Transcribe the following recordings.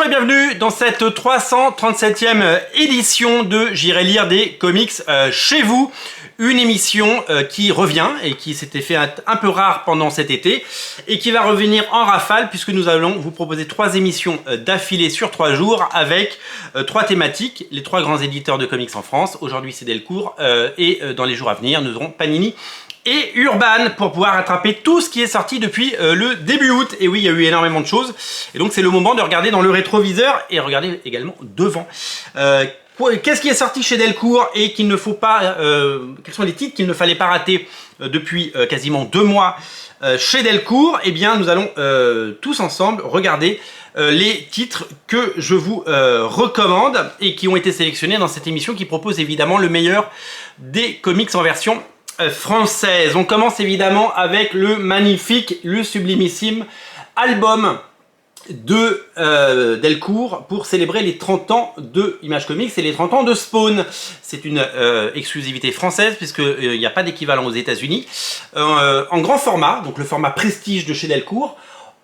et bienvenue dans cette 337e édition de J'irai lire des comics chez vous. Une émission qui revient et qui s'était fait un peu rare pendant cet été et qui va revenir en rafale puisque nous allons vous proposer 3 émissions d'affilée sur 3 jours avec 3 thématiques, les 3 grands éditeurs de comics en France. Aujourd'hui c'est Delcourt et dans les jours à venir nous aurons Panini et Urban pour pouvoir rattraper tout ce qui est sorti depuis le début août. Et oui, il y a eu énormément de choses. Et donc c'est le moment de regarder dans le rétroviseur et regarder également devant. Qu'est-ce qui est sorti chez Delcourt et qu'il ne faut pas... quels sont les titres qu'il ne fallait pas rater depuis quasiment 2 mois chez Delcourt? Eh bien, nous allons tous ensemble regarder les titres que je vous recommande et qui ont été sélectionnés dans cette émission qui propose évidemment le meilleur des comics en version française. On commence évidemment avec le magnifique, le sublimissime album de Delcourt pour célébrer les 30 ans de Image Comics et les 30 ans de Spawn. C'est une exclusivité française puisqu'il n'y a pas d'équivalent aux États-Unis. En grand format, donc le format prestige de chez Delcourt,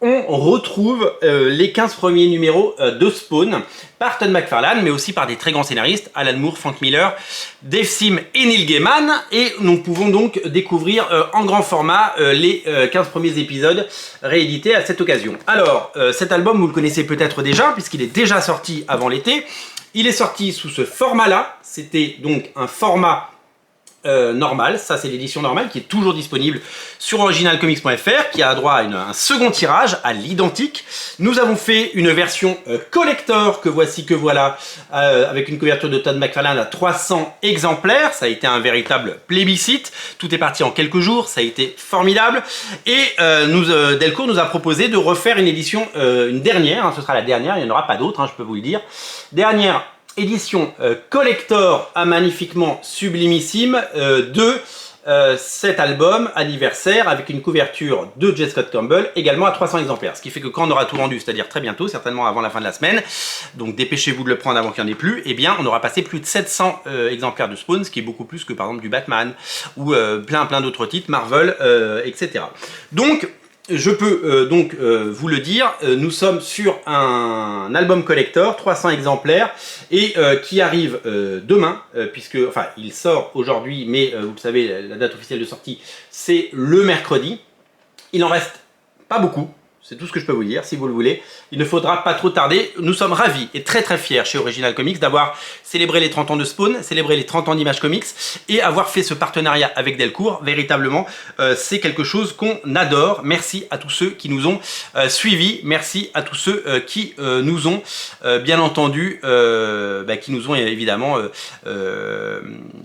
on retrouve les 15 premiers numéros de Spawn par Todd McFarlane, mais aussi par des très grands scénaristes, Alan Moore, Frank Miller, Dave Sim et Neil Gaiman. Et nous pouvons donc découvrir en grand format les 15 premiers épisodes réédités à cette occasion. Alors, cet album, vous le connaissez peut-être déjà, puisqu'il est déjà sorti avant l'été. Il est sorti sous ce format-là. C'était donc un format normal, ça c'est l'édition normale qui est toujours disponible sur originalcomics.fr, qui a droit à un second tirage à l'identique. Nous avons fait une version collector que voici, que voilà, avec une couverture de Todd McFarlane à 300 exemplaires. Ça a été un véritable plébiscite, tout est parti en quelques jours, ça a été formidable. Et Delcourt nous a proposé de refaire une édition, une dernière, ce sera la dernière, il n'y en aura pas d'autres, je peux vous le dire. Dernière édition collector à magnifiquement sublimissime de cet album anniversaire avec une couverture de J. Scott Campbell également à 300 exemplaires. Ce qui fait que quand on aura tout vendu, c'est-à-dire très bientôt, certainement avant la fin de la semaine, donc dépêchez-vous de le prendre avant qu'il n'y en ait plus, eh bien on aura passé plus de 700 exemplaires de Spawn, ce qui est beaucoup plus que par exemple du Batman ou plein d'autres titres, Marvel, etc. Donc je peux vous le dire, nous sommes sur un album collector, 300 exemplaires, et qui arrive demain, puisque, enfin, il sort aujourd'hui, mais vous le savez, la date officielle de sortie, c'est le mercredi. Il en reste pas beaucoup. C'est tout ce que je peux vous dire, si vous le voulez. Il ne faudra pas trop tarder. Nous sommes ravis et très fiers chez Original Comics d'avoir célébré les 30 ans de Spawn, célébré les 30 ans d'Image Comics et avoir fait ce partenariat avec Delcourt. Véritablement, c'est quelque chose qu'on adore. Merci à tous ceux qui nous ont suivis. Merci à tous ceux qui nous ont, bien entendu, qui nous ont évidemment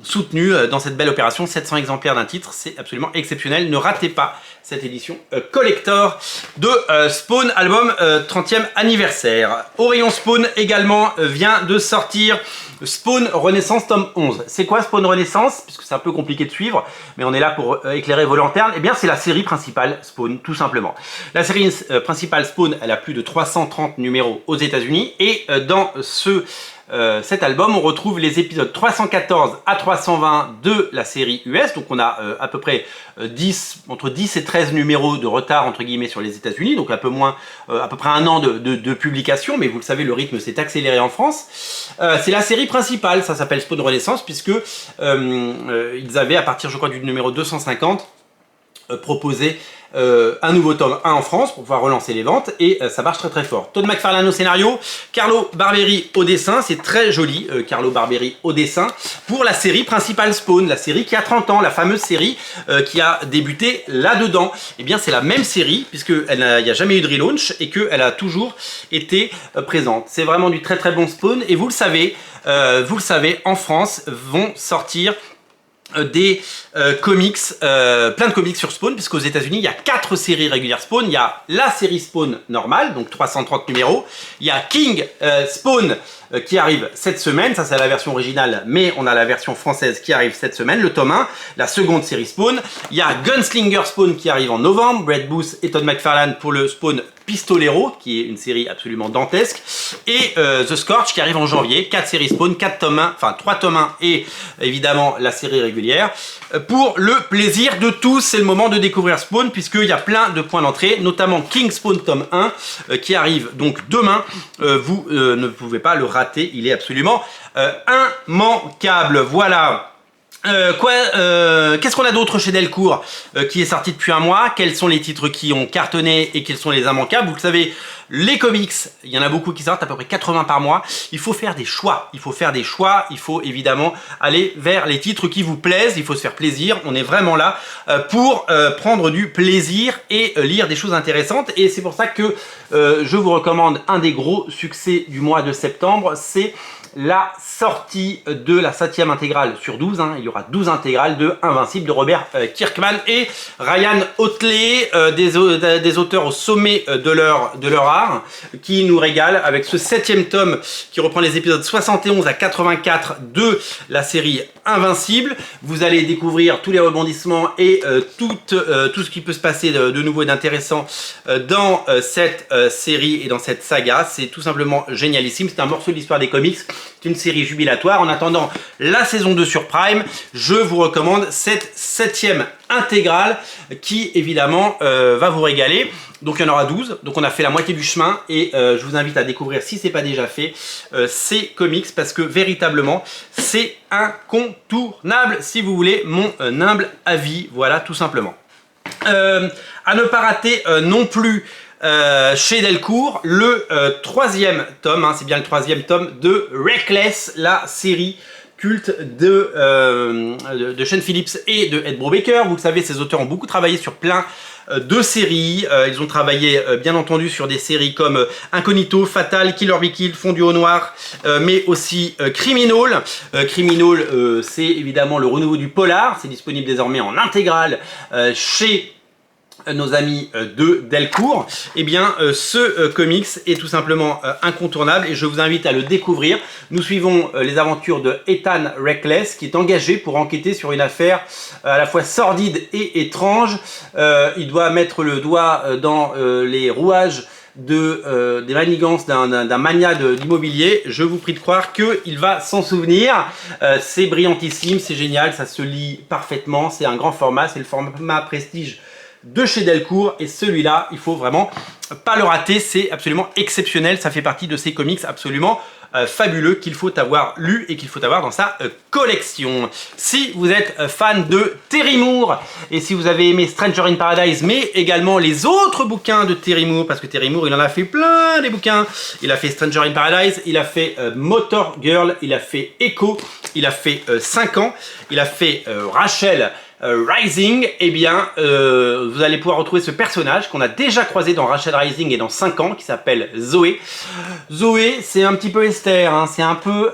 soutenus dans cette belle opération. 700 exemplaires d'un titre, c'est absolument exceptionnel. Ne ratez pas cette édition collector de Spawn, album 30e anniversaire. Orion Spawn également vient de sortir Spawn Renaissance tome 11. C'est quoi Spawn Renaissance? Puisque c'est un peu compliqué de suivre, mais on est là pour éclairer vos lanternes. Eh bien c'est la série principale Spawn, tout simplement. La série principale Spawn, elle a plus de 330 numéros aux États-Unis et dans cet album, on retrouve les épisodes 314 à 320 de la série US. Donc on a à peu près entre 10 et 13 numéros de retard entre guillemets sur les États-Unis, donc un peu moins, à peu près 1 an de publication, mais vous le savez, le rythme s'est accéléré en France. C'est la série principale, ça s'appelle Spawn Renaissance, puisque ils avaient, à partir je crois du numéro 250, proposé un nouveau tome 1 en France pour pouvoir relancer les ventes et ça marche très fort. Todd McFarlane au scénario, Carlo Barberi au dessin, c'est très joli, Carlo Barberi au dessin pour la série principale Spawn, la série qui a 30 ans, la fameuse série qui a débuté là-dedans. Et bien c'est la même série puisqu'il n'y a jamais eu de relaunch et qu'elle a toujours été présente. C'est vraiment du très bon Spawn et vous le savez, en France vont sortir des comics, plein de comics sur Spawn, puisqu'aux États-Unis il y a 4 séries régulières Spawn. Il y a la série Spawn normale, donc 330 numéros. Il y a King Spawn qui arrive cette semaine, ça c'est la version originale, mais on a la version française qui arrive cette semaine, le tome 1, la seconde série Spawn. Il y a Gunslinger Spawn qui arrive en novembre, Brett Booth et Todd McFarlane pour le Spawn Pistolero, qui est une série absolument dantesque, et The Scorch qui arrive en janvier, 4 séries Spawn, 4 tomes 1, enfin 3 tomes 1 et évidemment la série régulière. Pour le plaisir de tous, c'est le moment de découvrir Spawn, puisqu'il y a plein de points d'entrée, notamment King Spawn tome 1, qui arrive donc demain. Vous ne pouvez pas le rater, il est absolument immanquable. Voilà. Qu'est-ce qu'on a d'autre chez Delcourt qui est sorti depuis un mois? Quels sont les titres qui ont cartonné et quels sont les immanquables? Vous le savez, les comics, il y en a beaucoup qui sortent, à peu près 80 par mois. Il faut faire des choix. Il faut évidemment aller vers les titres qui vous plaisent. Il faut se faire plaisir. On est vraiment là pour prendre du plaisir et lire des choses intéressantes. Et c'est pour ça que je vous recommande un des gros succès du mois de septembre. C'est la sortie de la 7e intégrale sur 12, il y aura 12 intégrales de Invincible de Robert Kirkman et Ryan Ottley, des auteurs au sommet de leur art, qui nous régalent avec ce 7e tome qui reprend les épisodes 71 à 84 de la série Invincible. Vous allez découvrir tous les rebondissements et tout ce qui peut se passer de nouveau et d'intéressant dans cette série et dans cette saga. C'est tout simplement génialissime, c'est un morceau de l'histoire des comics. C'est une série jubilatoire. En attendant la saison 2 sur Prime, je vous recommande cette 7e intégrale qui évidemment va vous régaler. Donc il y en aura 12, donc on a fait la moitié du chemin et je vous invite à découvrir, si ce n'est pas déjà fait, ces comics parce que véritablement c'est incontournable si vous voulez mon humble avis. Voilà, tout simplement. À ne pas rater non plus chez Delcourt, le 3e tome, c'est bien le 3e tome de Reckless, la série culte de Sean Phillips et de Ed Brubaker. Vous le savez, ces auteurs ont beaucoup travaillé sur plein de séries. Ils ont travaillé bien entendu sur des séries comme Incognito, Fatal, Kill or Be Killed, Fondu au Noir, mais aussi Criminal. Criminal, c'est évidemment le renouveau du polar. C'est disponible désormais en intégrale chez nos amis de Delcourt. Eh bien ce comics est tout simplement incontournable et je vous invite à le découvrir. Nous suivons les aventures de Ethan Reckless qui est engagé pour enquêter sur une affaire à la fois sordide et étrange. Il doit mettre le doigt dans les rouages des manigances d'un magnat de l'immobilier. Je vous prie de croire qu'il va s'en souvenir. C'est brillantissime, c'est génial, ça se lit parfaitement, c'est un grand format, c'est le format prestige de chez Delcourt et celui-là, il faut vraiment pas le rater, c'est absolument exceptionnel, ça fait partie de ces comics absolument fabuleux qu'il faut avoir lu et qu'il faut avoir dans sa collection. Si vous êtes fan de Terry Moore et si vous avez aimé Stranger in Paradise mais également les autres bouquins de Terry Moore, parce que Terry Moore il en a fait plein des bouquins, il a fait Stranger in Paradise, il a fait Motor Girl, il a fait Echo, il a fait 5 ans, il a fait Rachel Rising, eh bien vous allez pouvoir retrouver ce personnage qu'on a déjà croisé dans Rachel Rising et dans 5 ans qui s'appelle Zoé. Zoé, c'est un petit peu Esther, c'est un peu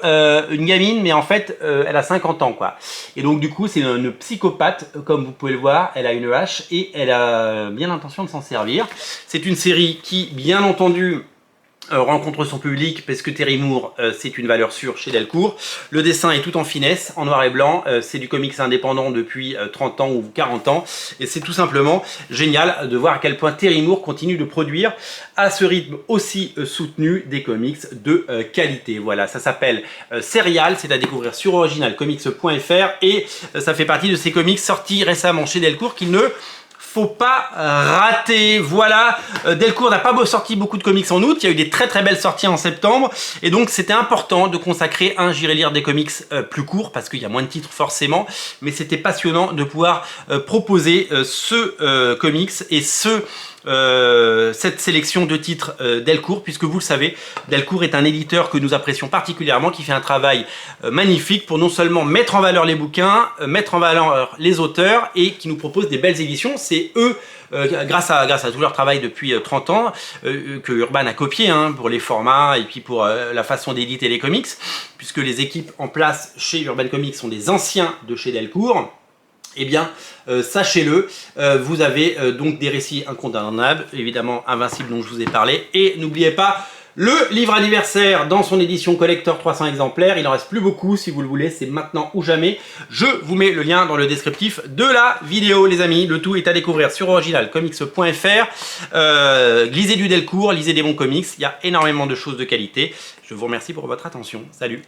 une gamine mais en fait elle a 50 ans quoi. Et donc du coup c'est une psychopathe comme vous pouvez le voir, elle a une hache et elle a bien l'intention de s'en servir. C'est une série qui bien entendu rencontre son public parce que Terry Moore c'est une valeur sûre chez Delcourt. Le dessin est tout en finesse, en noir et blanc, c'est du comics indépendant depuis 30 ans ou 40 ans et c'est tout simplement génial de voir à quel point Terry Moore continue de produire à ce rythme aussi soutenu des comics de qualité. Voilà, ça s'appelle Serial, c'est à découvrir sur originalcomics.fr et ça fait partie de ces comics sortis récemment chez Delcourt qui ne faut pas rater. Voilà, Delcourt n'a pas sorti beaucoup de comics en août, il y a eu des très belles sorties en septembre et donc c'était important de consacrer un J'irai lire des comics plus court parce qu'il y a moins de titres forcément, mais c'était passionnant de pouvoir proposer ce comics et cette sélection de titres Delcourt, puisque vous le savez, Delcourt est un éditeur que nous apprécions particulièrement, qui fait un travail magnifique pour non seulement mettre en valeur les bouquins, mettre en valeur les auteurs et qui nous propose des belles éditions. C'est eux, grâce à tout leur travail depuis 30 ans, que Urban a copié pour les formats et puis pour la façon d'éditer les comics, puisque les équipes en place chez Urban Comics sont des anciens de chez Delcourt. Eh bien, sachez-le, vous avez donc des récits incontournables, évidemment Invincible dont je vous ai parlé, et n'oubliez pas Le livre anniversaire dans son édition collector 300 exemplaires, il en reste plus beaucoup, si vous le voulez, c'est maintenant ou jamais. Je vous mets le lien dans le descriptif de la vidéo, les amis. Le tout est à découvrir sur originalcomics.fr. Lisez du Delcourt, lisez des bons comics, il y a énormément de choses de qualité. Je vous remercie pour votre attention. Salut!